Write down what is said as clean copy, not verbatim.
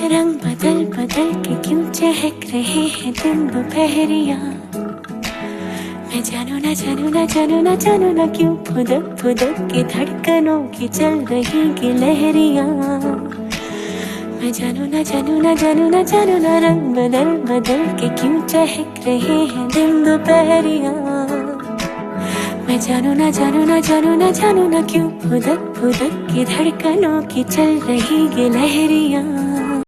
रंग बदल बदल के क्यों चहक रहे हैं दिन दोपहरिया। मैं जानू ना जानू ना जानू ना जानू ना क्यों फुदक फुदक के धड़कनों की चल रही गिलहरियाँ। मैं जानू ना जानू ना जानू ना जानू ना रंग बदल बदल के क्यों चहक रहे हैं दिन दोपहरिया। मैं जानू ना जानू ना जानू ना जानू ना क्यों फुदक फुदक के धड़कनों की चल रही गिलहरियाँ।